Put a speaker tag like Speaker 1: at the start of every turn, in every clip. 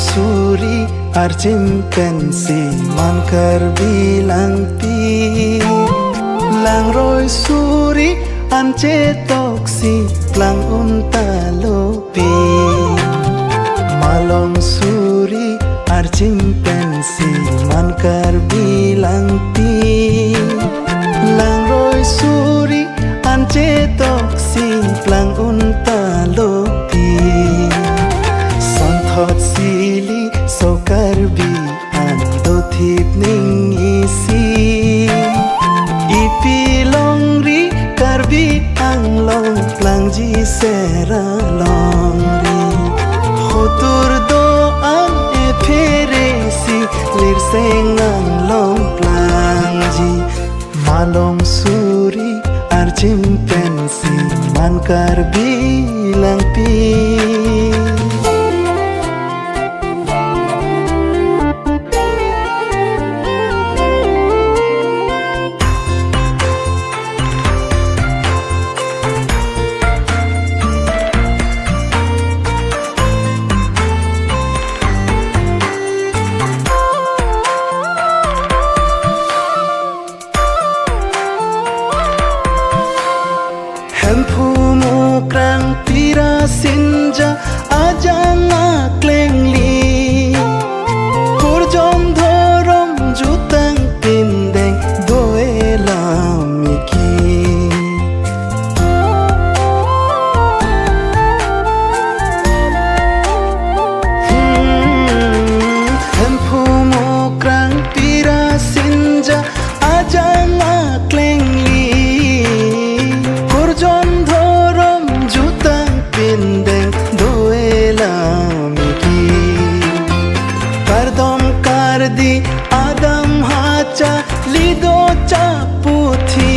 Speaker 1: suri ar chimpansi mankar bilang pi lang roi suri an cetoksi lang untalopi malong suri ar chimpansi mankar bilang pi lang roi suri an cetoksi lang untalopi santhot sili sokarbi an dothip ning isi ipilong ri karbi ang long lang ji sera long ri khotur do an e pheresi lir sengang long lang ji malong suri ar chimpansi man karbi lang pi Hempumu krang tira sinja ajang aklengli kurjom dhorom jutang pindeng doela miki Hempumu krang tira sinja ajang aklengli kurjon dhorom jutang pindeng doela miki kardom kardi adam hacha lido chaputhi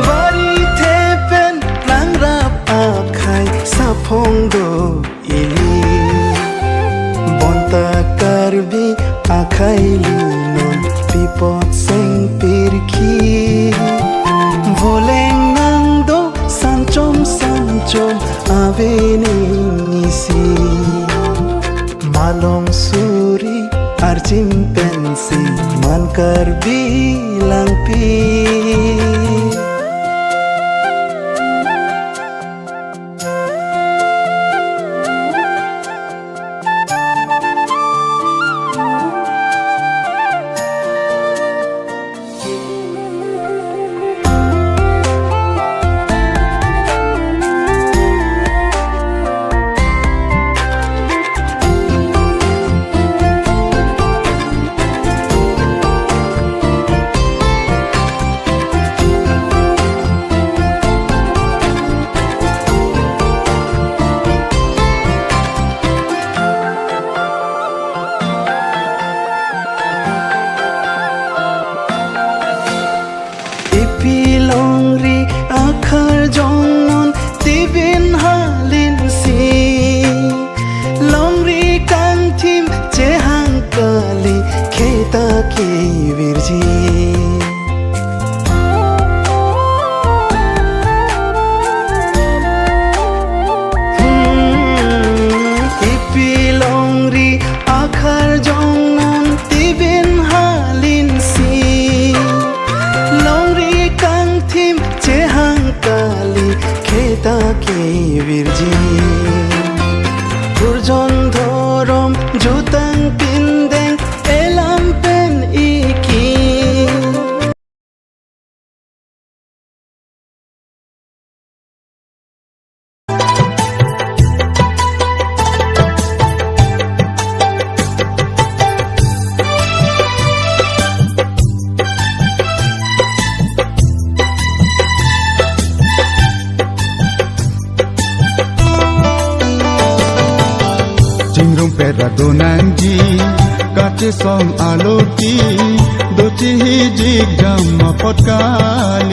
Speaker 1: bari thepen langrap akhai saphong do ili bonta karbi akhai linon pipot seng pirki voleng nang do sanchom avening isi malong suri ar chimpansi man karbi lang pi pilong ri akhar jongon tibin halin si long ri kang thim che hang kali kheta ki virji pilong ri akhar jongon tibin halin si kali kheta ki virji kurjon dhorom jutang pindeng elam pen iki
Speaker 2: Pera donanji kache som aloti dochi hijik jam pot kali